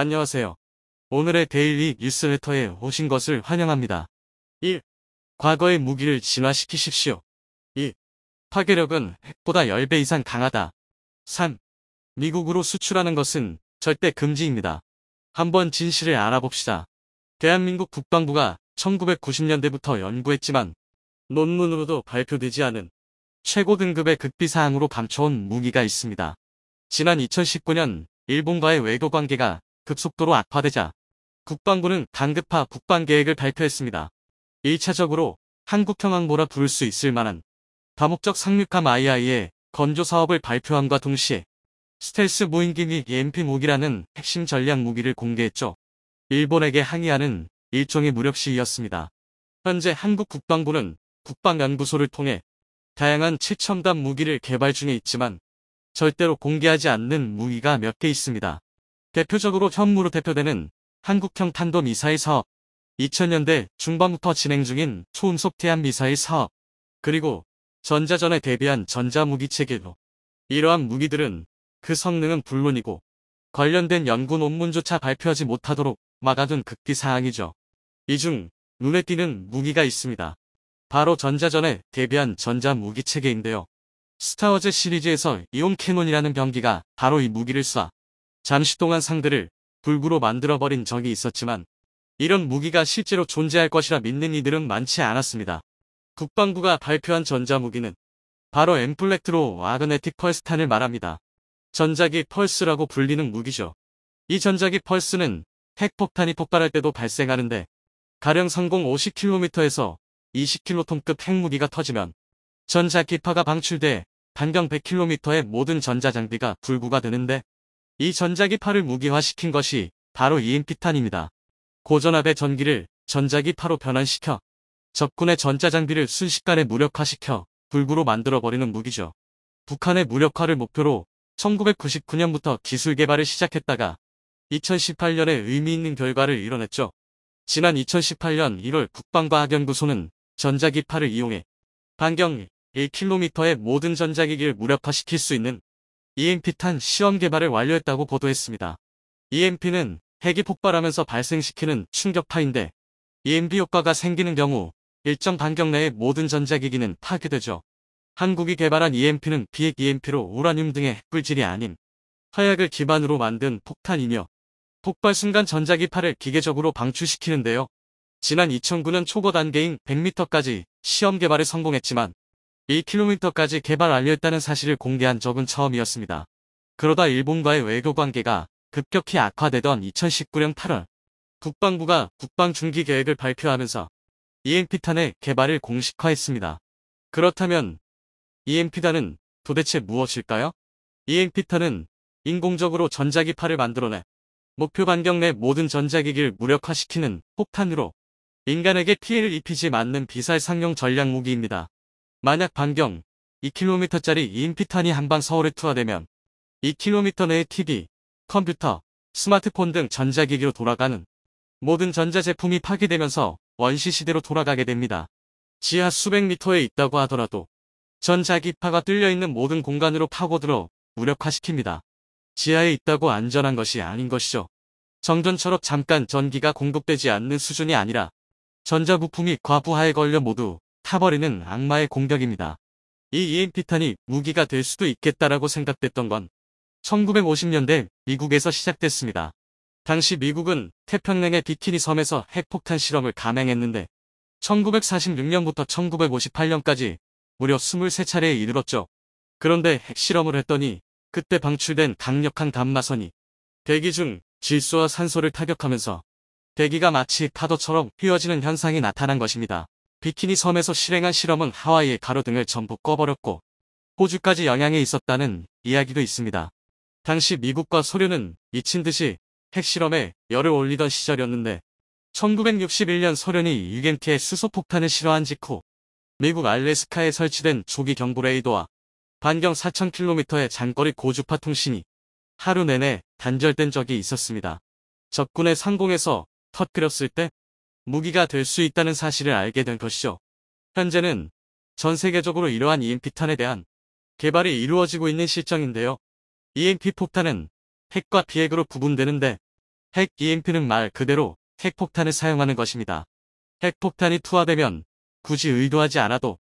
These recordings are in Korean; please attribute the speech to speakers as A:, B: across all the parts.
A: 안녕하세요. 오늘의 데일리 뉴스레터에 오신 것을 환영합니다. 1. 과거의 무기를 진화시키십시오. 2. 파괴력은 핵보다 10배 이상 강하다. 3. 미국으로 수출하는 것은 절대 금지입니다. 한번 진실을 알아봅시다. 대한민국 국방부가 1990년대부터 연구했지만 논문으로도 발표되지 않은 최고 등급의 극비사항으로 감춰온 무기가 있습니다. 지난 2019년 일본과의 외교 관계가 급속도로 악화되자 국방부는 강급파 국방계획을 발표했습니다. 1차적으로 한국형항모라 부를 수 있을 만한 다목적 상륙함 II의 건조 사업을 발표함과 동시에 스텔스 무인기 및 EMP 무기라는 핵심 전략 무기를 공개했죠. 일본에게 항의하는 일종의 무력 시위였습니다. 현재 한국 국방부는 국방연구소를 통해 다양한 최첨단 무기를 개발 중에 있지만 절대로 공개하지 않는 무기가 몇 개 있습니다. 대표적으로 현무로 대표되는 한국형 탄도미사일 사업, 2000년대 중반부터 진행 중인 초음속 대한 미사일 사업, 그리고 전자전에 대비한 전자무기 체계도. 이러한 무기들은 그 성능은 물론이고 관련된 연구 논문조차 발표하지 못하도록 막아둔 극비사항이죠. 이 중 눈에 띄는 무기가 있습니다. 바로 전자전에 대비한 전자무기 체계인데요. 스타워즈 시리즈에서 이온 캐논이라는 병기가 바로 이 무기를 쏴 잠시 동안 상대를 불구로 만들어버린 적이 있었지만 이런 무기가 실제로 존재할 것이라 믿는 이들은 많지 않았습니다. 국방부가 발표한 전자무기는 바로 엠플렉트로 와그네틱 펄스탄을 말합니다. 전자기 펄스라고 불리는 무기죠. 이 전자기 펄스는 핵폭탄이 폭발할 때도 발생하는데 가령 성공 50km에서 20킬로톤급 핵무기가 터지면 전자기파가 방출돼 반경 100km의 모든 전자장비가 불구가 되는데 이 전자기파를 무기화시킨 것이 바로 EMP탄입니다. 고전압의 전기를 전자기파로 변환시켜 적군의 전자장비를 순식간에 무력화시켜 불구로 만들어버리는 무기죠. 북한의 무력화를 목표로 1999년부터 기술 개발을 시작했다가 2018년에 의미 있는 결과를 이뤄냈죠. 지난 2018년 1월 국방과학연구소는 전자기파를 이용해 반경 1km의 모든 전자기기를 무력화시킬 수 있는 EMP탄 시험 개발을 완료했다고 보도했습니다. EMP는 핵이 폭발하면서 발생시키는 충격파인데 EMP 효과가 생기는 경우 일정 반경 내의 모든 전자기기는 파괴되죠. 한국이 개발한 EMP는 비핵 EMP로 우라늄 등의 핵불질이 아닌 화약을 기반으로 만든 폭탄이며 폭발 순간 전자기파를 기계적으로 방출시키는데요. 지난 2009년 초보 단계인 100m까지 시험 개발에 성공했지만 1km까지 개발 완료했다는 사실을 공개한 적은 처음이었습니다. 그러다 일본과의 외교 관계가 급격히 악화되던 2019년 8월 국방부가 국방중기 계획을 발표하면서 EMP탄의 개발을 공식화했습니다. 그렇다면 EMP탄은 도대체 무엇일까요? EMP탄은 인공적으로 전자기파를 만들어내 목표 반경 내 모든 전자기기를 무력화시키는 폭탄으로 인간에게 피해를 입히지 않는 비살상용 전략 무기입니다. 만약 반경 2km짜리 EMP탄이 한방 서울에 투하되면 2km 내의 TV, 컴퓨터, 스마트폰 등 전자기기로 돌아가는 모든 전자제품이 파괴되면서 원시시대로 돌아가게 됩니다. 지하 수백 미터에 있다고 하더라도 전자기파가 뚫려있는 모든 공간으로 파고들어 무력화시킵니다. 지하에 있다고 안전한 것이 아닌 것이죠. 정전처럼 잠깐 전기가 공급되지 않는 수준이 아니라 전자부품이 과부하에 걸려 모두 타버리는 악마의 공격입니다. 이 EMP탄이 무기가 될 수도 있겠다라고 생각됐던 건 1950년대 미국에서 시작됐습니다. 당시 미국은 태평양의 비키니 섬에서 핵폭탄 실험을 감행했는데 1946년부터 1958년까지 무려 23차례에 이르렀죠. 그런데 핵실험을 했더니 그때 방출된 강력한 감마선이 대기 중 질소와 산소를 타격하면서 대기가 마치 파도처럼 휘어지는 현상이 나타난 것입니다. 비키니 섬에서 실행한 실험은 하와이의 가로등을 전부 꺼버렸고 호주까지 영향이 있었다는 이야기도 있습니다. 당시 미국과 소련은 미친 듯이 핵실험에 열을 올리던 시절이었는데 1961년 소련이 유겐티의 수소폭탄을 실어한 직후 미국 알래스카에 설치된 조기 경보 레이더와 반경 4000km의 장거리 고주파 통신이 하루 내내 단절된 적이 있었습니다. 적군의 상공에서 터뜨렸을 때 무기가 될 수 있다는 사실을 알게 된 것이죠. 현재는 전 세계적으로 이러한 EMP탄에 대한 개발이 이루어지고 있는 실정인데요. EMP 폭탄은 핵과 비핵으로 구분되는데 핵 EMP는 말 그대로 핵폭탄을 사용하는 것입니다. 핵폭탄이 투하되면 굳이 의도하지 않아도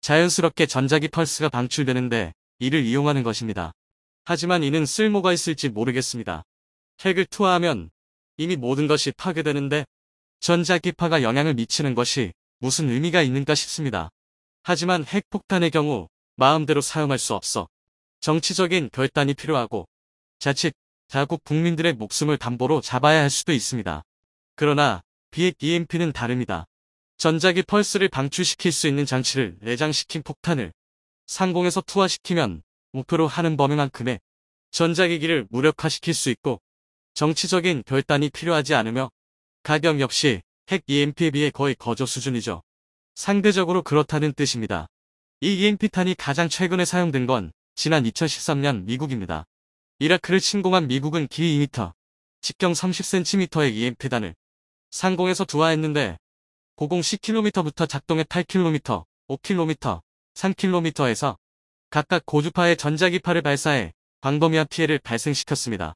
A: 자연스럽게 전자기 펄스가 방출되는데 이를 이용하는 것입니다. 하지만 이는 쓸모가 있을지 모르겠습니다. 핵을 투하하면 이미 모든 것이 파괴되는데 전자기파가 영향을 미치는 것이 무슨 의미가 있는가 싶습니다. 하지만 핵폭탄의 경우 마음대로 사용할 수 없어 정치적인 결단이 필요하고 자칫 자국 국민들의 목숨을 담보로 잡아야 할 수도 있습니다. 그러나 비핵 EMP는 다릅니다. 전자기 펄스를 방출시킬 수 있는 장치를 내장시킨 폭탄을 상공에서 투하시키면 목표로 하는 범위만큼의 전자기기를 무력화시킬 수 있고 정치적인 결단이 필요하지 않으며 가격 역시 핵 EMP에 비해 거의 거저 수준이죠. 상대적으로 그렇다는 뜻입니다. 이 EMP탄이 가장 최근에 사용된 건 지난 2013년 미국입니다. 이라크를 침공한 미국은 길이 2m, 직경 30cm의 EMP탄을 상공에서 투하했는데 고공 10km부터 작동해 8km, 5km, 3km에서 각각 고주파의 전자기파를 발사해 광범위한 피해를 발생시켰습니다.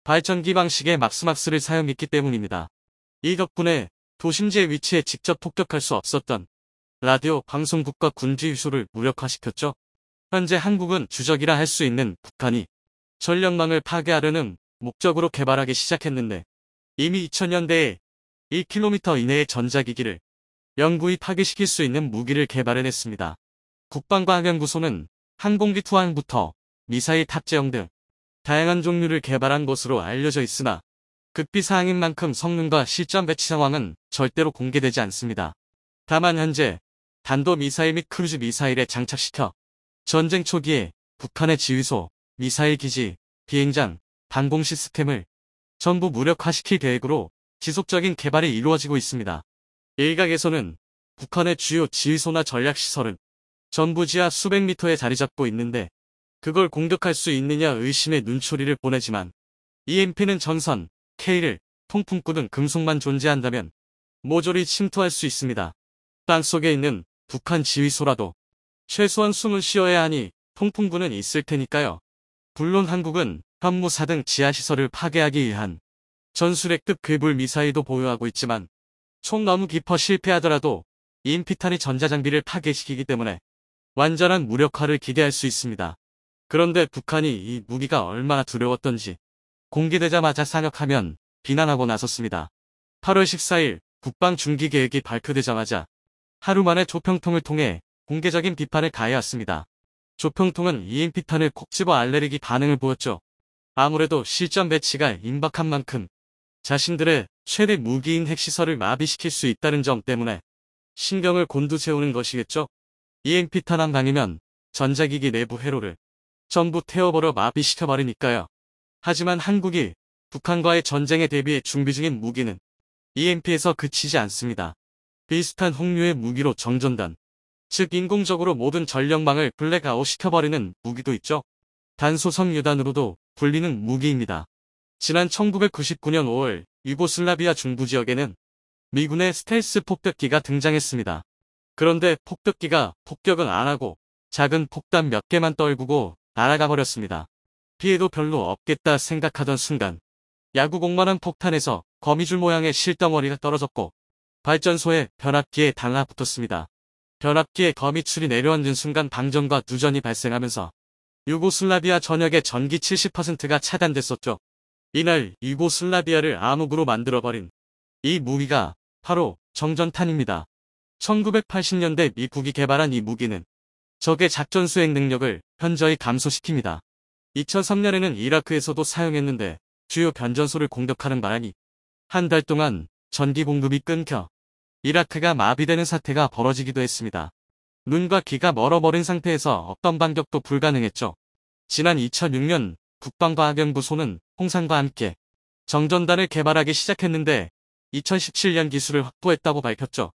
A: 발전기 방식의 막스막스를 사용했기 때문입니다. 이 덕분에 도심지의 위치에 직접 폭격할 수 없었던 라디오 방송국과 군지 유소를 무력화시켰죠. 현재 한국은 주적이라 할 수 있는 북한이 전력망을 파괴하려는 목적으로 개발하기 시작했는데 이미 2000년대에 1km 이내의 전자기기를 영구히 파괴시킬 수 있는 무기를 개발해냈습니다. 국방과학연구소는 항공기 투항부터 미사일 탑재형 등 다양한 종류를 개발한 것으로 알려져 있으나 극비사항인 만큼 성능과 실전 배치 상황은 절대로 공개되지 않습니다. 다만 현재 단도미사일 및 크루즈 미사일에 장착시켜 전쟁 초기에 북한의 지휘소, 미사일 기지, 비행장, 방공 시스템을 전부 무력화시킬 계획으로 지속적인 개발이 이루어지고 있습니다. 일각에서는 북한의 주요 지휘소나 전략시설은 전부 지하 수백 미터에 자리 잡고 있는데 그걸 공격할 수 있느냐 의심의 눈초리를 보내지만 EMP는 전선, 케이블, 통풍구 등 금속만 존재한다면 모조리 침투할 수 있습니다. 땅속에 있는 북한 지휘소라도 최소한 숨을 쉬어야 하니 통풍구는 있을 테니까요. 물론 한국은 현무사 등 지하시설을 파괴하기 위한 전술핵급 괴물 미사일도 보유하고 있지만 총 너무 깊어 실패하더라도 EMP탄이 전자장비를 파괴시키기 때문에 완전한 무력화를 기대할 수 있습니다. 그런데 북한이 이 무기가 얼마나 두려웠던지 공개되자마자 상역하면 비난하고 나섰습니다. 8월 14일 국방중기계획이 발표되자마자 하루 만에 조평통을 통해 공개적인 비판을 가해왔습니다. 조평통은 EMP탄을 콕 집어 알레르기 반응을 보였죠. 아무래도 실전 배치가 임박한 만큼 자신들의 최대 무기인 핵시설을 마비시킬 수 있다는 점 때문에 신경을 곤두세우는 것이겠죠. EMP탄 한 방이면 전자기기 내부 회로를 전부 태워버려 마비시켜버리니까요. 하지만 한국이 북한과의 전쟁에 대비해 준비 중인 무기는 EMP에서 그치지 않습니다. 비슷한 홍류의 무기로 정전단, 즉 인공적으로 모든 전력망을 블랙아웃 시켜버리는 무기도 있죠. 단소성 유단으로도 불리는 무기입니다. 지난 1999년 5월 유고슬라비아 중부 지역에는 미군의 스텔스 폭격기가 등장했습니다. 그런데 폭격기가 폭격은 안 하고 작은 폭탄 몇 개만 떨구고 날아가 버렸습니다. 피해도 별로 없겠다 생각하던 순간 야구공만한 폭탄에서 거미줄 모양의 실덩어리가 떨어졌고 발전소의 변압기에 달라붙었습니다. 변압기에 거미줄이 내려앉은 순간 방전과 누전이 발생하면서 유고슬라비아 전역의 전기 70%가 차단됐었죠. 이날 유고슬라비아를 암흑으로 만들어버린 이 무기가 바로 정전탄입니다. 1980년대 미국이 개발한 이 무기는 적의 작전 수행 능력을 현저히 감소시킵니다. 2003년에는 이라크에서도 사용했는데 주요 변전소를 공격하는 바람이 한 달 동안 전기 공급이 끊겨 이라크가 마비되는 사태가 벌어지기도 했습니다. 눈과 귀가 멀어버린 상태에서 어떤 반격도 불가능했죠. 지난 2006년 국방과학연구소는 홍상과 함께 정전단을 개발하기 시작했는데 2017년 기술을 확보했다고 밝혔죠.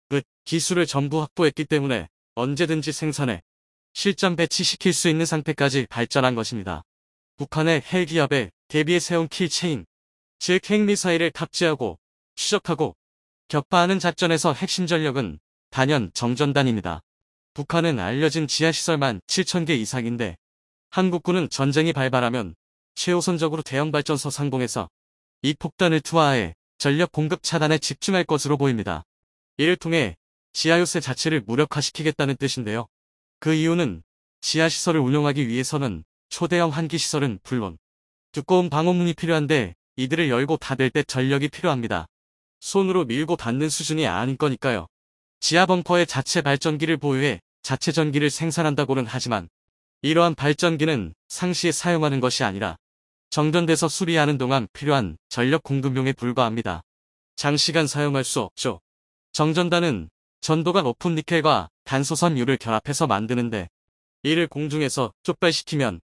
A: 그 기술을 전부 확보했기 때문에 언제든지 생산해 실전 배치시킬 수 있는 상태까지 발전한 것입니다. 북한의 핵기업에 대비해 세운 킬체인, 즉 핵미사일을 탑재하고 추적하고 격파하는 작전에서 핵심 전력은 단연 정전단입니다. 북한은 알려진 지하시설만 7,000개 이상인데 한국군은 전쟁이 발발하면 최우선적으로 대형 발전소 상공에서 이 폭탄을 투하해 전력 공급 차단에 집중할 것으로 보입니다. 이를 통해 지하요새 자체를 무력화시키겠다는 뜻인데요. 그 이유는 지하시설을 운영하기 위해서는 초대형 한기시설은 물론 두꺼운 방어문이 필요한데 이들을 열고 닫을 때 전력이 필요합니다. 손으로 밀고 닫는 수준이 아닌 거니까요. 지하 벙커에 자체 발전기를 보유해 자체 전기를 생산한다고는 하지만 이러한 발전기는 상시에 사용하는 것이 아니라 정전돼서 수리하는 동안 필요한 전력 공급용에 불과합니다. 장시간 사용할 수 없죠. 정전단은 전도가 높은 니켈과 단소섬유를 결합해서 만드는데 이를 공중에서 촉발시키면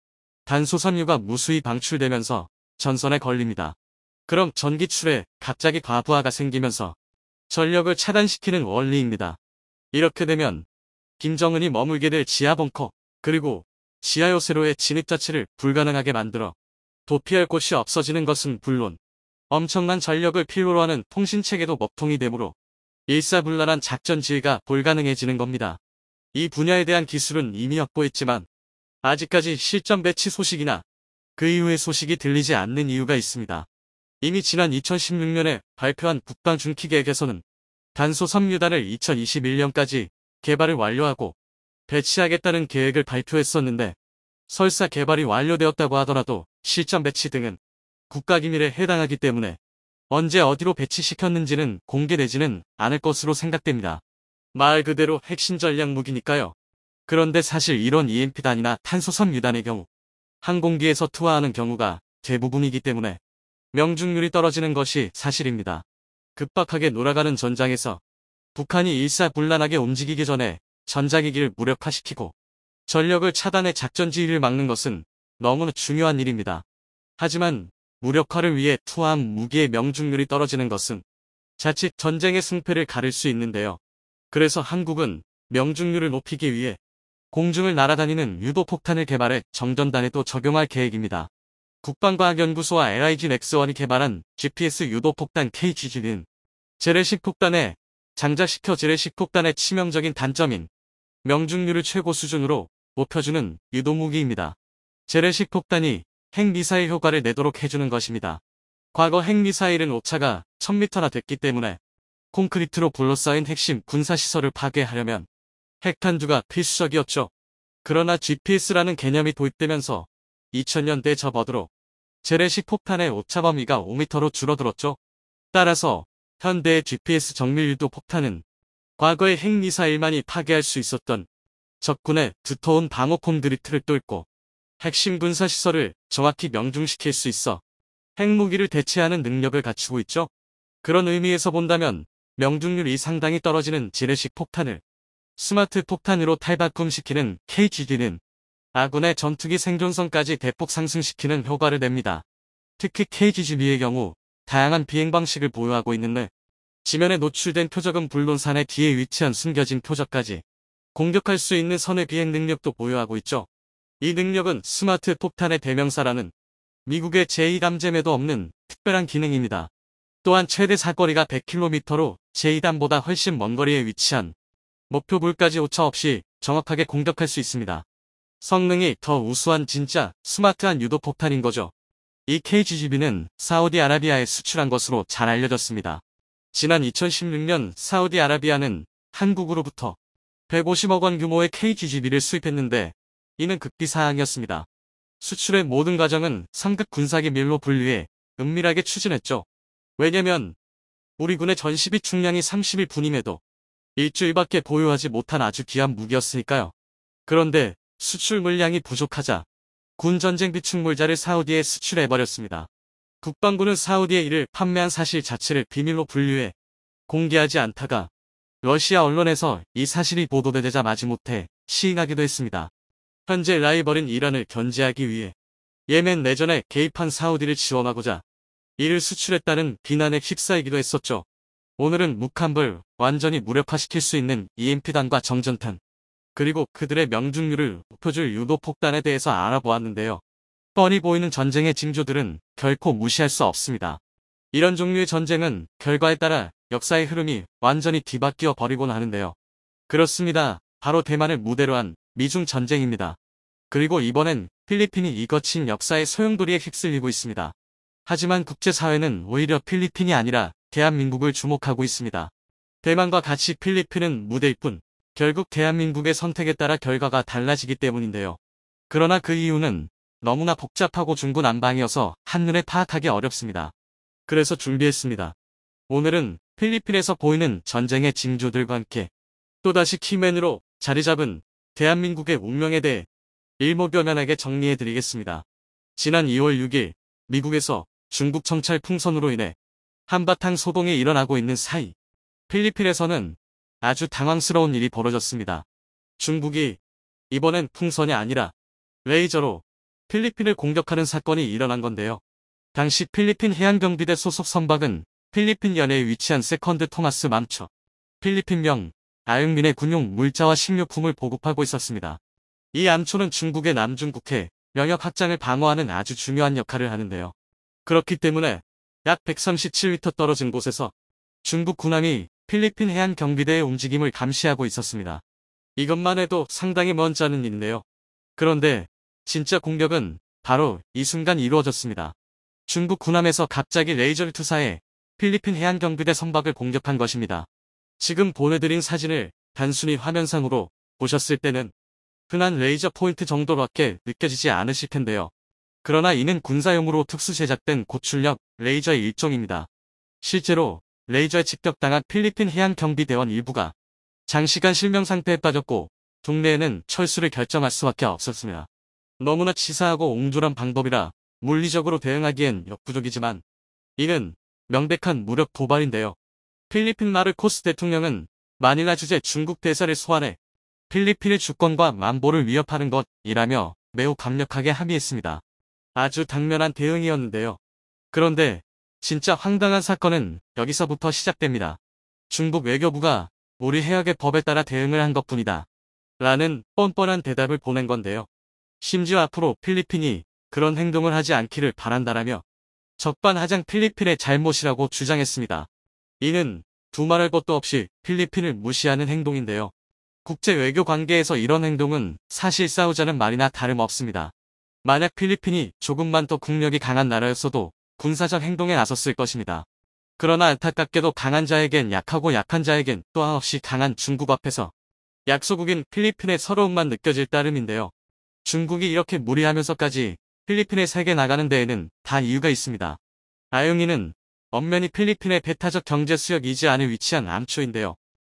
A: 단소섬유가 무수히 방출되면서 전선에 걸립니다. 그럼 전기출에 갑자기 과부하가 생기면서 전력을 차단시키는 원리입니다. 이렇게 되면 김정은이 머물게 될 지하 벙커 그리고 지하 요새로의 진입 자체를 불가능하게 만들어 도피할 곳이 없어지는 것은 물론 엄청난 전력을 필요로 하는 통신체계도 먹통이 되므로 일사불란한 작전 지휘가 불가능해지는 겁니다. 이 분야에 대한 기술은 이미 확보했지만 아직까지 실전 배치 소식이나 그 이후의 소식이 들리지 않는 이유가 있습니다. 이미 지난 2016년에 발표한 국방 중期계획에서는 단소 섬유단을 2021년까지 개발을 완료하고 배치하겠다는 계획을 발표했었는데 설사 개발이 완료되었다고 하더라도 실전 배치 등은 국가기밀에 해당하기 때문에 언제 어디로 배치시켰는지는 공개되지는 않을 것으로 생각됩니다. 말 그대로 핵심 전략 무기니까요. 그런데 사실 이런 EMP단이나 탄소섬유단의 경우 항공기에서 투하하는 경우가 대부분이기 때문에 명중률이 떨어지는 것이 사실입니다. 급박하게 돌아가는 전장에서 북한이 일사불란하게 움직이기 전에 전자기기를 무력화시키고 전력을 차단해 작전 지휘를 막는 것은 너무나 중요한 일입니다. 하지만 무력화를 위해 투하한 무기의 명중률이 떨어지는 것은 자칫 전쟁의 승패를 가릴 수 있는데요. 그래서 한국은 명중률을 높이기 위해 공중을 날아다니는 유도폭탄을 개발해 정전단에도 적용할 계획입니다. 국방과학연구소와 LIG 넥스원이 개발한 GPS 유도폭탄 KGG는 재래식 폭탄에 장작시켜 재래식 폭탄의 치명적인 단점인 명중률을 최고 수준으로 높여주는 유도무기입니다. 재래식 폭탄이 핵미사일 효과를 내도록 해주는 것입니다. 과거 핵미사일은 오차가 1000m나 됐기 때문에 콘크리트로 둘러싸인 핵심 군사시설을 파괴하려면 핵탄두가 필수적이었죠. 그러나 GPS라는 개념이 도입되면서 2000년대 접어들어 재래식 폭탄의 오차 범위가 5m로 줄어들었죠. 따라서 현대의 GPS 정밀 유도 폭탄은 과거의 핵미사일만이 파괴할 수 있었던 적군의 두터운 방어 콘크리트를 뚫고 핵심 군사시설을 정확히 명중시킬 수 있어 핵무기를 대체하는 능력을 갖추고 있죠. 그런 의미에서 본다면 명중률이 상당히 떨어지는 재래식 폭탄을 스마트 폭탄으로 탈바꿈시키는 KGD는 아군의 전투기 생존성까지 대폭 상승시키는 효과를 냅니다. 특히 KGB의 경우 다양한 비행 방식을 보유하고 있는데 지면에 노출된 표적은 물론 산의 뒤에 위치한 숨겨진 표적까지 공격할 수 있는 선의 비행 능력도 보유하고 있죠. 이 능력은 스마트 폭탄의 대명사라는 미국의 제2담잼에도 없는 특별한 기능입니다. 또한 최대 사거리가 100km로 제2담보다 훨씬 먼 거리에 위치한 목표물까지 오차 없이 정확하게 공격할 수 있습니다. 성능이 더 우수한 진짜 스마트한 유도폭탄인 거죠. 이 KGB는 사우디아라비아에 수출한 것으로 잘 알려졌습니다. 지난 2016년 사우디아라비아는 한국으로부터 150억 원 규모의 KGB를 수입했는데 이는 극비사항이었습니다. 수출의 모든 과정은 상급 군사기밀로 분류해 은밀하게 추진했죠. 왜냐면 우리 군의 전시비 충량이 30일분임에도 일주일밖에 보유하지 못한 아주 귀한 무기였으니까요. 그런데 수출 물량이 부족하자 군 전쟁비 충물자를 사우디에 수출해버렸습니다. 국방부는 사우디에 이를 판매한 사실 자체를 비밀로 분류해 공개하지 않다가 러시아 언론에서 이 사실이 보도되자 마지못해 시인하기도 했습니다. 현재 라이벌인 이란을 견제하기 위해 예멘 내전에 개입한 사우디를 지원하고자 이를 수출했다는 비난에 휩싸이기도 했었죠. 오늘은 북한을 완전히 무력화시킬 수 있는 EMP단과 정전탄 그리고 그들의 명중률을 높여줄 유도폭탄에 대해서 알아보았는데요. 뻔히 보이는 전쟁의 징조들은 결코 무시할 수 없습니다. 이런 종류의 전쟁은 결과에 따라 역사의 흐름이 완전히 뒤바뀌어 버리곤 하는데요. 그렇습니다. 바로 대만을 무대로 한 미중 전쟁입니다. 그리고 이번엔 필리핀이 이 거친 역사의 소용돌이에 휩쓸리고 있습니다. 하지만 국제사회는 오히려 필리핀이 아니라 대한민국을 주목하고 있습니다. 대만과 같이 필리핀은 무대일 뿐 결국 대한민국의 선택에 따라 결과가 달라지기 때문인데요. 그러나 그 이유는 너무나 복잡하고 중구난방이어서 한눈에 파악하기 어렵습니다. 그래서 준비했습니다. 오늘은 필리핀에서 보이는 전쟁의 징조들과 함께 또다시 키맨으로 자리잡은 대한민국의 운명에 대해 일목요연하게 정리해드리겠습니다. 지난 2월 6일 미국에서 중국 정찰 풍선으로 인해 한바탕 소동이 일어나고 있는 사이 필리핀에서는 아주 당황스러운 일이 벌어졌습니다. 중국이 이번엔 풍선이 아니라 레이저로 필리핀을 공격하는 사건이 일어난 건데요. 당시 필리핀 해양경비대 소속 선박은 필리핀 연해에 위치한 세컨드 토마스 맘처 필리핀명 아영민의 군용 물자와 식료품을 보급하고 있었습니다. 이 암초는 중국의 남중국해 영역 확장을 방어하는 아주 중요한 역할을 하는데요. 그렇기 때문에 약 137m 떨어진 곳에서 중국 군함이 필리핀 해안경비대의 움직임을 감시하고 있었습니다. 이것만 해도 상당히 먼지 않은 일인데요. 그런데 진짜 공격은 바로 이 순간 이루어졌습니다. 중국 군함에서 갑자기 레이저를 투사해 필리핀 해안경비대 선박을 공격한 것입니다. 지금 보내드린 사진을 단순히 화면상으로 보셨을 때는 흔한 레이저 포인트 정도로밖에 느껴지지 않으실 텐데요. 그러나 이는 군사용으로 특수 제작된 고출력 레이저의 일종입니다. 실제로 레이저에 직격당한 필리핀 해양경비대원 일부가 장시간 실명 상태에 빠졌고 국내에는 철수를 결정할 수밖에 없었습니다. 너무나 치사하고 옹졸한 방법이라 물리적으로 대응하기엔 역부족이지만 이는 명백한 무력 도발인데요. 필리핀 마르코스 대통령은 마닐라 주재 중국 대사를 소환해 필리핀의 주권과 만보를 위협하는 것이라며 매우 강력하게 합의했습니다. 아주 당면한 대응이었는데요. 그런데 진짜 황당한 사건은 여기서부터 시작됩니다. 중국 외교부가 우리 해역의 법에 따라 대응을 한 것뿐이다. 라는 뻔뻔한 대답을 보낸 건데요. 심지어 앞으로 필리핀이 그런 행동을 하지 않기를 바란다라며 적반하장 필리핀의 잘못이라고 주장했습니다. 이는 두말할 것도 없이 필리핀을 무시하는 행동인데요. 국제 외교 관계에서 이런 행동은 사실 싸우자는 말이나 다름없습니다. 만약 필리핀이 조금만 더 국력이 강한 나라였어도 군사적 행동에 나섰을 것입니다. 그러나 안타깝게도 강한 자에겐 약하고 약한 자에겐 또 한없이 강한 중국 앞에서 약소국인 필리핀의 서러움만 느껴질 따름인데요. 중국이 이렇게 무리하면서까지 필리핀에 세게 나가는 데에는 다 이유가 있습니다. 아용이는 엄연히 필리핀의 배타적 경제 수역 이지 안에 위치한 암초인데요.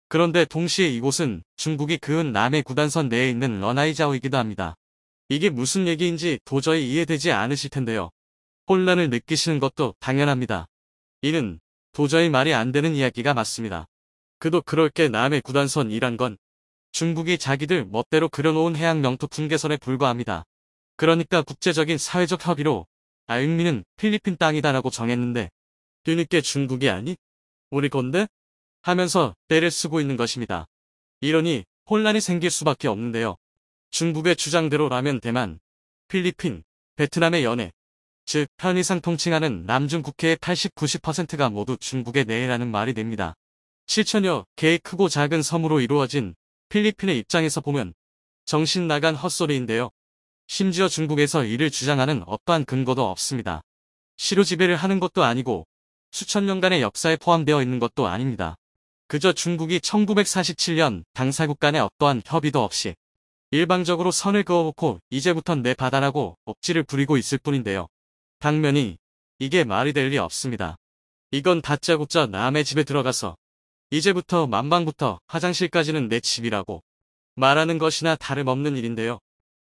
A: 그런데 동시에 이곳은 중국이 그은 남해 구단선 내에 있는 러나이자오이기도 합니다. 이게 무슨 얘기인지 도저히 이해되지 않으실 텐데요. 혼란을 느끼시는 것도 당연합니다. 이는 도저히 말이 안 되는 이야기가 맞습니다. 그도 그럴 게 남해 구단선이란 건 중국이 자기들 멋대로 그려놓은 해양 영토 분계선에 불과합니다. 그러니까 국제적인 사회적 협의로 아육민은 필리핀 땅이다라고 정했는데 뒤늦게 중국이 아니? 우리 건데? 하면서 떼를 쓰고 있는 것입니다. 이러니 혼란이 생길 수밖에 없는데요. 중국의 주장대로라면 대만, 필리핀, 베트남의 연해, 즉 편의상 통칭하는 남중국해의 80-90%가 모두 중국의 내해라는 말이 됩니다. 7천여 개의 크고 작은 섬으로 이루어진 필리핀의 입장에서 보면 정신 나간 헛소리인데요. 심지어 중국에서 이를 주장하는 어떠한 근거도 없습니다. 시로 지배를 하는 것도 아니고 수천 년간의 역사에 포함되어 있는 것도 아닙니다. 그저 중국이 1947년 당사국 간의 어떠한 협의도 없이 일방적으로 선을 그어놓고 이제부턴 내 바다라고 억지를 부리고 있을 뿐인데요. 당면이 이게 말이 될 리 없습니다. 이건 다짜고짜 남의 집에 들어가서 이제부터 만방부터 화장실까지는 내 집이라고 말하는 것이나 다름없는 일인데요.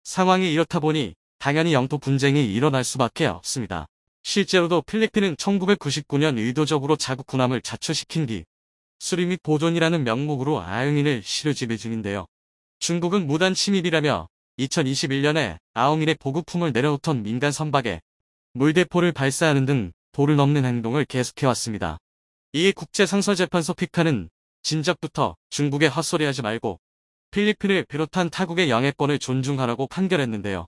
A: 상황이 이렇다 보니 당연히 영토 분쟁이 일어날 수밖에 없습니다. 실제로도 필리핀은 1999년 의도적으로 자국 군함을 자초시킨 뒤 수리 및 보존이라는 명목으로 아용인을 실효 지배 중인데요. 중국은 무단 침입이라며 2021년에 아웅인의 보급품을 내려놓던 민간 선박에 물대포를 발사하는 등 도를 넘는 행동을 계속해왔습니다. 이에 국제상설재판소 피카는 진작부터 중국에 헛소리하지 말고 필리핀을 비롯한 타국의 영해권을 존중하라고 판결했는데요.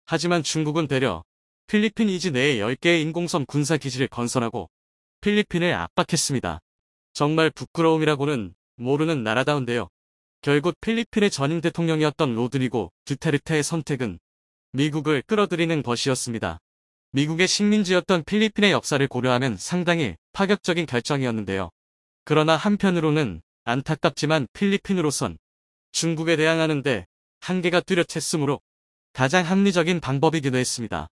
A: 하지만 중국은 되려 필리핀 이지 내에 10개의 인공섬 군사기지를 건설하고 필리핀을 압박했습니다. 정말 부끄러움이라고는 모르는 나라다운데요. 결국 필리핀의 전임 대통령이었던 로드리고 두테르테의 선택은 미국을 끌어들이는 것이었습니다. 미국의 식민지였던 필리핀의 역사를 고려하면 상당히 파격적인 결정이었는데요. 그러나 한편으로는 안타깝지만 필리핀으로선 중국에 대항하는데 한계가 뚜렷했으므로 가장 합리적인 방법이기도 했습니다.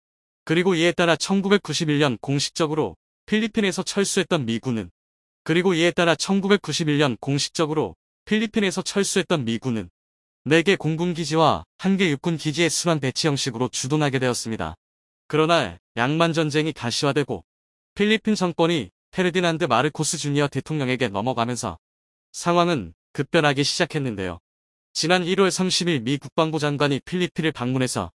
A: 그리고 이에 따라 1991년 공식적으로 필리핀에서 철수했던 미군은 4개 공군기지와 1개 육군기지의 순환 배치 형식으로 주둔하게 되었습니다. 그러나 양만전쟁이 가시화되고 필리핀 정권이 페르디난드 마르코스 주니어 대통령에게 넘어가면서 상황은 급변하기 시작했는데요. 지난 1월 30일 미 국방부 장관이 필리핀을 방문해서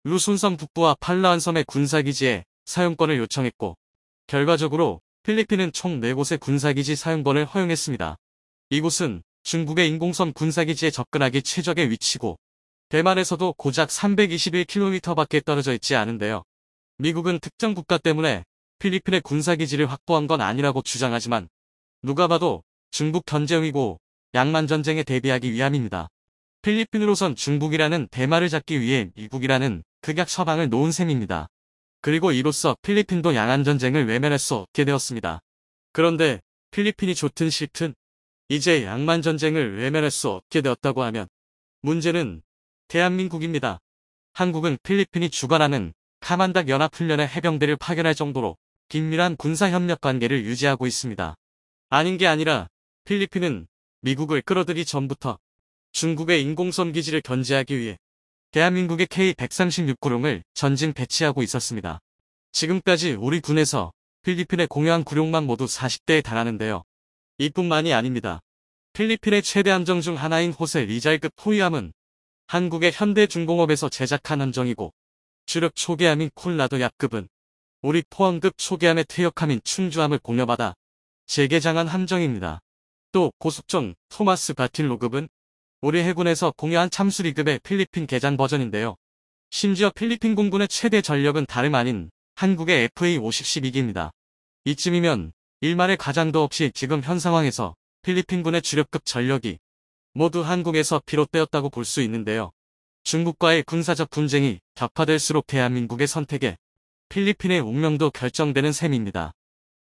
A: 루손섬 북부와 팔라완 섬의 군사기지에 사용권을 요청했고 결과적으로 필리핀은 총 4곳의 군사기지 사용권을 허용했습니다. 이곳은 중국의 인공섬 군사기지에 접근하기 최적의 위치고 대만에서도 고작 321km밖에 떨어져 있지 않은데요. 미국은 특정 국가 때문에 필리핀의 군사기지를 확보한 건 아니라고 주장하지만 누가 봐도 중국 견제용이고 양만전쟁에 대비하기 위함입니다. 필리핀으로선 중국이라는 대마를 잡기 위해 미국이라는 극약 처방을 놓은 셈입니다. 그리고 이로써 필리핀도 양안전쟁을 외면할 수 없게 되었습니다. 그런데 필리핀이 좋든 싫든 이제 양만전쟁을 외면할 수 없게 되었다고 하면 문제는 대한민국입니다. 한국은 필리핀이 주관하는 카만닥 연합훈련에 해병대를 파견할 정도로 긴밀한 군사협력 관계를 유지하고 있습니다. 아닌 게 아니라 필리핀은 미국을 끌어들이기 전부터 중국의 인공섬 기지를 견제하기 위해 대한민국의 K-136 구룡을 전진 배치하고 있었습니다. 지금까지 우리 군에서 필리핀에 공여한 구룡만 모두 40대에 달하는데요. 이뿐만이 아닙니다. 필리핀의 최대 함정 중 하나인 호세 리잘급 호위함은 한국의 현대중공업에서 제작한 함정이고 주력 초계함인 콜라도 약급은 우리 포항급 초계함의 퇴역함인 충주함을 공여받아 재개장한 함정입니다. 또 고속정 토마스 바틸로급은 우리 해군에서 공여한 참수리급의 필리핀 개장 버전인데요. 심지어 필리핀 공군의 최대 전력은 다름 아닌 한국의 FA-50-12기입니다. 이쯤이면 일말의 가장도 없이 지금 현 상황에서 필리핀군의 주력급 전력이 모두 한국에서 비롯되었다고 볼 수 있는데요. 중국과의 군사적 분쟁이 격화될수록 대한민국의 선택에 필리핀의 운명도 결정되는 셈입니다.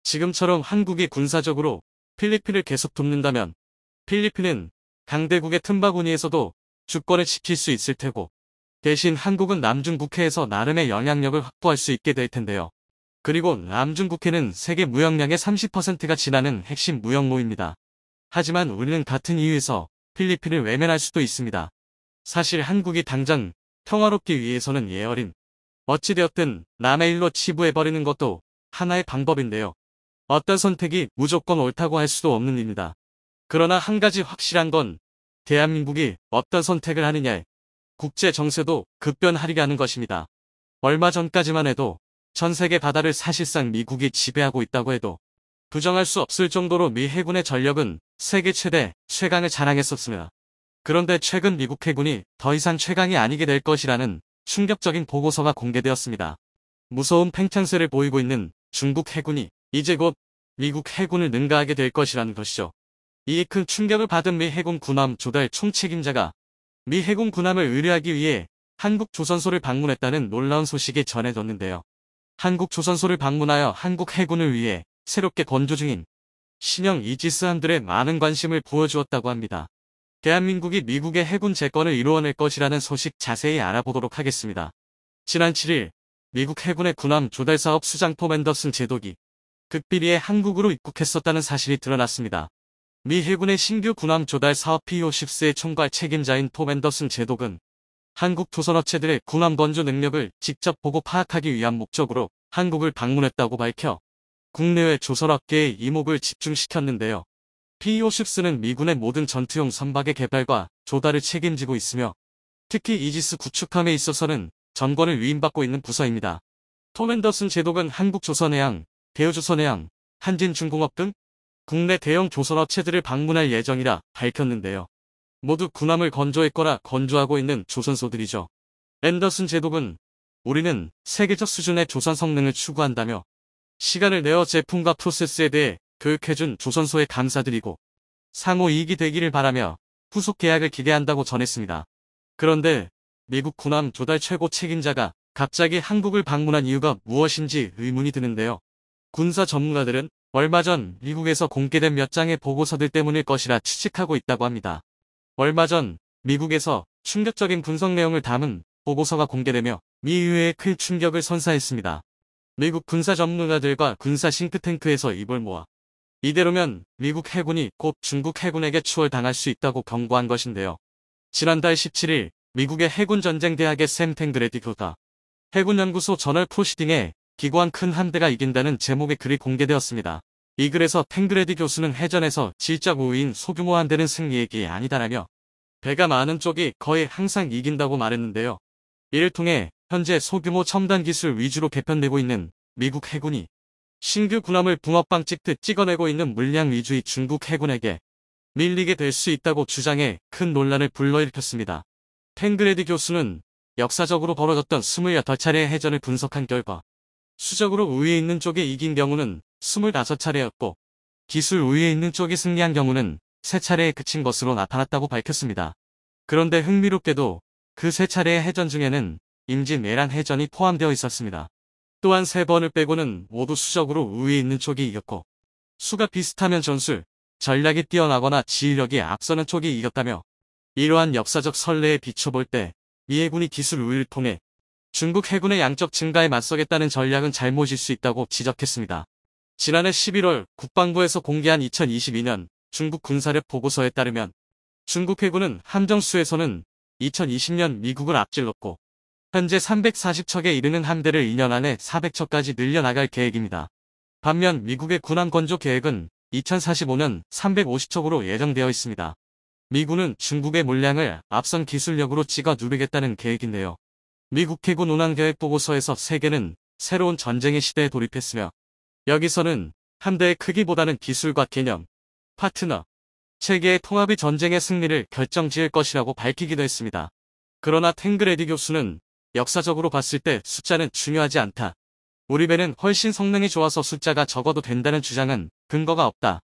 A: 지금처럼 한국이 군사적으로 필리핀을 계속 돕는다면 필리핀은 강대국의 틈바구니에서도 주권을 지킬 수 있을 테고 대신 한국은 남중국해에서 나름의 영향력을 확보할 수 있게 될 텐데요. 그리고 남중국해는 세계 무역량의 30%가 지나는 핵심 무역로입니다. 하지만 우리는 같은 이유에서 필리핀을 외면할 수도 있습니다. 사실 한국이 당장 평화롭기 위해서는 예어린 어찌되었든 남의 일로 치부해버리는 것도 하나의 방법인데요. 어떤 선택이 무조건 옳다고 할 수도 없는 일입니다. 그러나 한 가지 확실한 건 대한민국이 어떤 선택을 하느냐에 국제 정세도 급변하리라는 것입니다. 얼마 전까지만 해도 전 세계 바다를 사실상 미국이 지배하고 있다고 해도 부정할 수 없을 정도로 미 해군의 전력은 세계 최대 최강을 자랑했었습니다. 그런데 최근 미국 해군이 더 이상 최강이 아니게 될 것이라는 충격적인 보고서가 공개되었습니다. 무서운 팽창세를 보이고 있는 중국 해군이 이제 곧 미국 해군을 능가하게 될 것이라는 것이죠. 이에 큰 충격을 받은 미 해군 군함 조달 총책임자가 미 해군 군함을 의뢰하기 위해 한국 조선소를 방문했다는 놀라운 소식이 전해졌는데요. 한국 조선소를 방문하여 한국 해군을 위해 새롭게 건조 중인 신형 이지스함들에 많은 관심을 보여주었다고 합니다. 대한민국이 미국의 해군 재건을 이루어낼 것이라는 소식 자세히 알아보도록 하겠습니다. 지난 7일 미국 해군의 군함 조달 사업 수장 톰 앤더슨 제독이 극비리에 한국으로 입국했었다는 사실이 드러났습니다. 미 해군의 신규 군함 조달 사업 PO-10의 총괄 책임자인 톰 앤더슨 제독은 한국 조선업체들의 군함 건조 능력을 직접 보고 파악하기 위한 목적으로 한국을 방문했다고 밝혀 국내외 조선업계의 이목을 집중시켰는데요. PO-10는 미군의 모든 전투용 선박의 개발과 조달을 책임지고 있으며 특히 이지스 구축함에 있어서는 전권을 위임받고 있는 부서입니다. 톰 앤더슨 제독은 한국조선해양, 대우조선해양, 한진중공업 등 국내 대형 조선업체들을 방문할 예정이라 밝혔는데요. 모두 군함을 건조했거나 건조하고 있는 조선소들이죠. 앤더슨 제독은 우리는 세계적 수준의 조선 성능을 추구한다며 시간을 내어 제품과 프로세스에 대해 교육해준 조선소에 감사드리고 상호 이익이 되기를 바라며 후속 계약을 기대한다고 전했습니다. 그런데 미국 군함 조달 최고 책임자가 갑자기 한국을 방문한 이유가 무엇인지 의문이 드는데요. 군사 전문가들은 얼마 전 미국에서 공개된 몇 장의 보고서들 때문일 것이라 추측하고 있다고 합니다. 얼마 전 미국에서 충격적인 분석 내용을 담은 보고서가 공개되며 미 의회에 큰 충격을 선사했습니다. 미국 군사 전문가들과 군사 싱크탱크에서 입을 모아 이대로면 미국 해군이 곧 중국 해군에게 추월당할 수 있다고 경고한 것인데요. 지난달 17일 미국의 해군전쟁대학의 샘 탱그레디 교수가 해군연구소 저널 프로시딩에 기고한 큰 함대가 이긴다는 제목의 글이 공개되었습니다. 이 글에서 탱그레디 교수는 해전에서 질적 우위인 소규모 함대는 승리의 아니다라며 배가 많은 쪽이 거의 항상 이긴다고 말했는데요. 이를 통해 현재 소규모 첨단 기술 위주로 개편되고 있는 미국 해군이 신규 군함을 붕어빵 찍듯 찍어내고 있는 물량 위주의 중국 해군에게 밀리게 될 수 있다고 주장해 큰 논란을 불러일으켰습니다. 탱그레디 교수는 역사적으로 벌어졌던 28차례의 해전을 분석한 결과 수적으로 우위에 있는 쪽이 이긴 경우는 25차례였고 기술 우위에 있는 쪽이 승리한 경우는 3차례에 그친 것으로 나타났다고 밝혔습니다. 그런데 흥미롭게도 그 3차례의 해전 중에는 임진왜란 해전이 포함되어 있었습니다. 또한 3번을 빼고는 모두 수적으로 우위에 있는 쪽이 이겼고 수가 비슷하면 전술, 전략이 뛰어나거나 지휘력이 앞서는 쪽이 이겼다며 이러한 역사적 선례에 비춰볼 때 미 해군이 기술 우위를 통해 중국 해군의 양적 증가에 맞서겠다는 전략은 잘못일 수 있다고 지적했습니다. 지난해 11월 국방부에서 공개한 2022년 중국 군사력 보고서에 따르면 중국 해군은 함정수에서는 2020년 미국을 앞질렀고 현재 340척에 이르는 함대를 2년 안에 400척까지 늘려나갈 계획입니다. 반면 미국의 군함 건조 계획은 2045년 350척으로 예정되어 있습니다. 미군은 중국의 물량을 앞선 기술력으로 찍어 누르겠다는 계획인데요. 미국 해군 운항 계획 보고서에서 세계는 새로운 전쟁의 시대에 돌입했으며 여기서는 함대의 크기보다는 기술과 개념, 파트너, 체계의 통합이 전쟁의 승리를 결정지을 것이라고 밝히기도 했습니다. 그러나 탱그레디 교수는 역사적으로 봤을 때 숫자는 중요하지 않다. 우리 배는 훨씬 성능이 좋아서 숫자가 적어도 된다는 주장은 근거가 없다.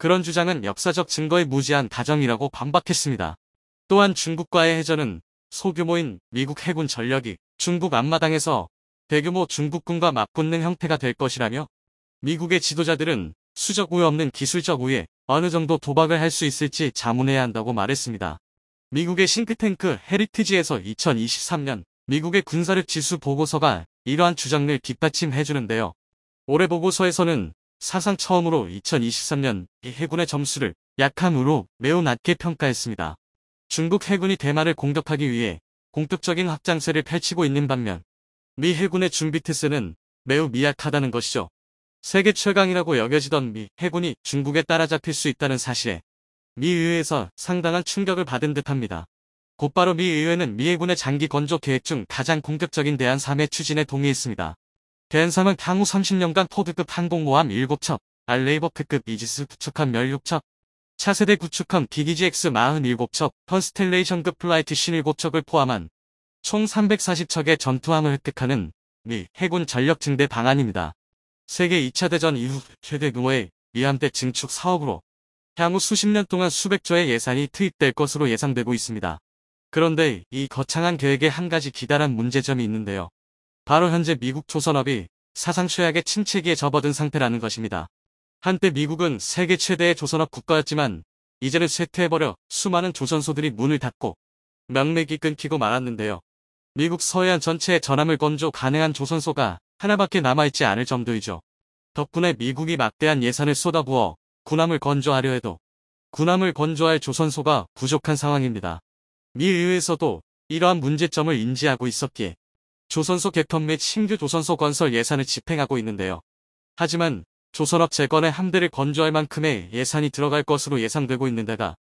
A: 그런 주장은 역사적 증거에 무지한 가정이라고 반박했습니다. 또한 중국과의 해전은 소규모인 미국 해군 전력이 중국 앞마당에서 대규모 중국군과 맞붙는 형태가 될 것이라며 미국의 지도자들은 수적 우위 없는 기술적 우위에 어느 정도 도박을 할 수 있을지 자문해야 한다고 말했습니다. 미국의 싱크탱크 헤리티지에서 2023년 미국의 군사력 지수 보고서가 이러한 주장을 뒷받침해주는데요. 올해 보고서에서는 사상 처음으로 2023년 해군의 점수를 약함으로 매우 낮게 평가했습니다. 중국 해군이 대만을 공격하기 위해 본격적인 확장세를 펼치고 있는 반면 미 해군의 준비 태세는 매우 미약하다는 것이죠. 세계 최강이라고 여겨지던 미 해군이 중국에 따라잡힐 수 있다는 사실에 미 의회에서 상당한 충격을 받은 듯합니다. 곧바로 미 의회는 미 해군의 장기 건조 계획 중 가장 공격적인 대한 3의 추진에 동의했습니다. 대한 3은 향후 30년간 포드급 항공모함 7척, 알레이버크급 이지스 구축함 16척, 차세대 구축함 BDGX 47척, 컨스텔레이션급 플라이트 57척을 포함한 총 340척의 전투함을 획득하는 미 해군 전력 증대 방안입니다. 세계 2차 대전 이후 최대 규모의 미 함대 증축 사업으로 향후 수십 년 동안 수백조의 예산이 투입될 것으로 예상되고 있습니다. 그런데 이 거창한 계획에 한 가지 기다란 문제점이 있는데요. 바로 현재 미국 조선업이 사상 최악의 침체기에 접어든 상태라는 것입니다. 한때 미국은 세계 최대의 조선업 국가였지만 이제는 쇠퇴해버려 수많은 조선소들이 문을 닫고 명맥이 끊기고 말았는데요. 미국 서해안 전체에 전함을 건조 가능한 조선소가 하나밖에 남아있지 않을 정도이죠. 덕분에 미국이 막대한 예산을 쏟아부어 군함을 건조하려 해도 군함을 건조할 조선소가 부족한 상황입니다. 미 의회에서도 이러한 문제점을 인지하고 있었기에 조선소 개편 및 신규 조선소 건설 예산을 집행하고 있는데요. 하지만 조선업 재건에 함대를 건조할 만큼의 예산이 들어갈 것으로 예상되고 있는데다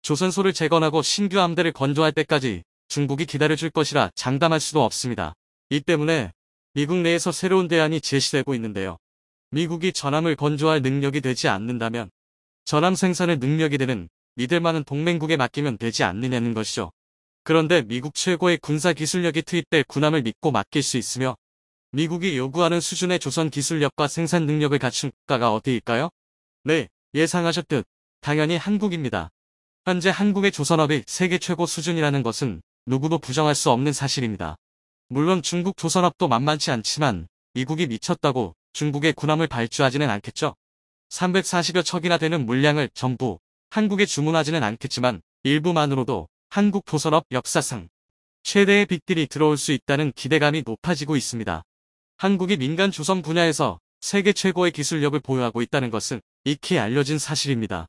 A: 조선소를 재건하고 신규 함대를 건조할 때까지 중국이 기다려줄 것이라 장담할 수도 없습니다. 이 때문에 미국 내에서 새로운 대안이 제시되고 있는데요. 미국이 전함을 건조할 능력이 되지 않는다면 전함 생산의 능력이 되는 믿을 만한 동맹국에 맡기면 되지 않느냐는 것이죠. 그런데 미국 최고의 군사 기술력이 투입될 군함을 믿고 맡길 수 있으며 미국이 요구하는 수준의 조선 기술력과 생산 능력을 갖춘 국가가 어디일까요? 네, 예상하셨듯 당연히 한국입니다. 현재 한국의 조선업이 세계 최고 수준이라는 것은 누구도 부정할 수 없는 사실입니다. 물론 중국 조선업도 만만치 않지만 미국이 미쳤다고 중국의 군함을 발주하지는 않겠죠. 340여 척이나 되는 물량을 전부 한국에 주문하지는 않겠지만 일부만으로도 한국 조선업 역사상 최대의 빅딜이 들어올 수 있다는 기대감이 높아지고 있습니다. 한국이 민간 조선 분야에서 세계 최고의 기술력을 보유하고 있다는 것은 익히 알려진 사실입니다.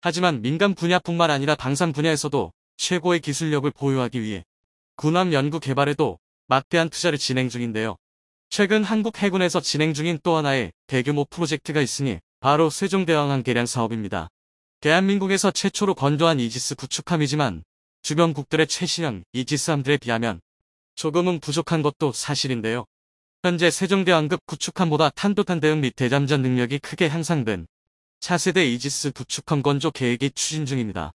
A: 하지만 민간 분야뿐만 아니라 방산 분야에서도 최고의 기술력을 보유하기 위해 군함 연구 개발에도 막대한 투자를 진행 중인데요. 최근 한국 해군에서 진행 중인 또 하나의 대규모 프로젝트가 있으니 바로 세종대왕함 개량 사업입니다. 대한민국에서 최초로 건조한 이지스 구축함이지만 주변국들의 최신형 이지스함들에 비하면 조금은 부족한 것도 사실인데요. 현재 세종대왕급 구축함보다 탄도탄 대응 및 대잠전 능력이 크게 향상된 차세대 이지스 구축함 건조 계획이 추진 중입니다.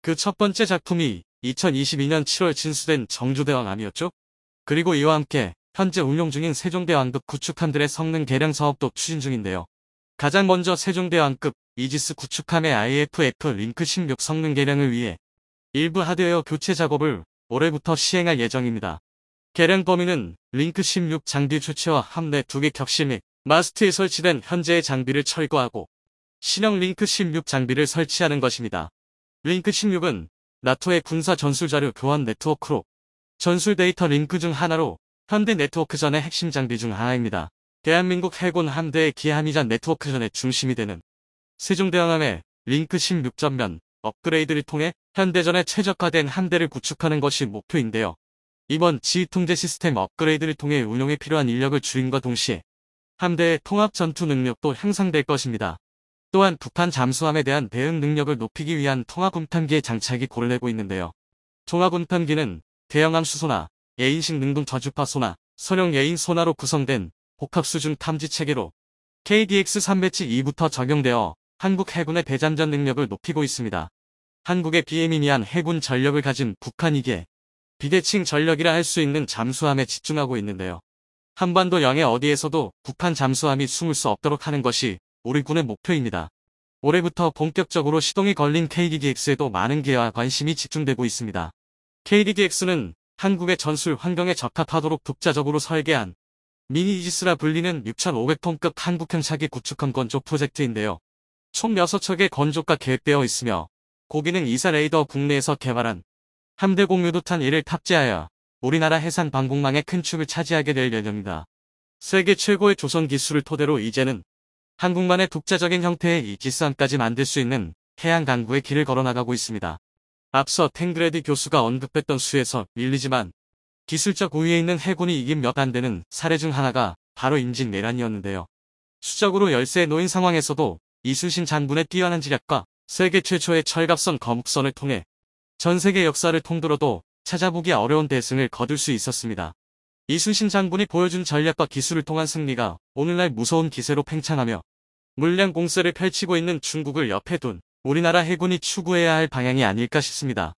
A: 그 첫 번째 작품이 2022년 7월 진수된 정주대왕함이었죠. 그리고 이와 함께 현재 운용 중인 세종대왕급 구축함들의 성능 개량 사업도 추진 중인데요. 가장 먼저 세종대왕급 이지스 구축함의 IFF 링크 16 성능 개량을 위해 일부 하드웨어 교체 작업을 올해부터 시행할 예정입니다. 개량 범위는 링크 16 장비 교체와 함내 2개 격실 및 마스트에 설치된 현재의 장비를 철거하고 신형 링크 16 장비를 설치하는 것입니다. 링크 16은 나토의 군사 전술자료 교환 네트워크로 전술 데이터 링크 중 하나로 현대 네트워크전의 핵심 장비 중 하나입니다. 대한민국 해군 함대의 기함이자 네트워크전의 중심이 되는 세종대왕함의 링크 16 전면 업그레이드를 통해 현대전에 최적화된 함대를 구축하는 것이 목표인데요. 이번 지휘통제 시스템 업그레이드를 통해 운용에 필요한 인력을 줄임과 동시에 함대의 통합 전투 능력도 향상될 것입니다. 또한 북한 잠수함에 대한 대응 능력을 높이기 위한 통합음탐기의 장착이 고려되고 있는데요. 통합음탐기는 대형함 수소나 예인식 능동 저주파 소나 선형 예인 소나로 구성된 복합 수중 탐지 체계로 KDX-3 배치 2부터 적용되어 한국 해군의 대잠전 능력을 높이고 있습니다. 한국의 비애미미한 해군 전력을 가진 북한이기에 비대칭 전력이라 할 수 있는 잠수함에 집중하고 있는데요. 한반도 영해 어디에서도 북한 잠수함이 숨을 수 없도록 하는 것이 우리 군의 목표입니다. 올해부터 본격적으로 시동이 걸린 KDDX에도 많은 기회와 관심이 집중되고 있습니다. KDDX는 한국의 전술 환경에 적합하도록 독자적으로 설계한 미니 이지스라 불리는 6,500톤급 한국형 차기 구축함 건조 프로젝트인데요. 총 6척의 건조가 계획되어 있으며 고기능 이사 레이더 국내에서 개발한 함대 공유도탄 1을 탑재하여 우리나라 해상 방공망의 큰 축을 차지하게 될 예정입니다. 세계 최고의 조선 기술을 토대로 이제는 한국만의 독자적인 형태의 이지스함까지 만들 수 있는 해양 강구의 길을 걸어나가고 있습니다. 앞서 탱그레드 교수가 언급했던 수에서 밀리지만 기술적 우위에 있는 해군이 이긴 몇 안 되는 사례 중 하나가 바로 임진왜란이었는데요. 수적으로 열세에 놓인 상황에서도 이순신 장군의 뛰어난 지략과 세계 최초의 철갑선 거묵선을 통해 전 세계 역사를 통틀어도 찾아보기 어려운 대승을 거둘 수 있었습니다. 이순신 장군이 보여준 전략과 기술을 통한 승리가 오늘날 무서운 기세로 팽창하며 물량 공세를 펼치고 있는 중국을 옆에 둔 우리나라 해군이 추구해야 할 방향이 아닐까 싶습니다.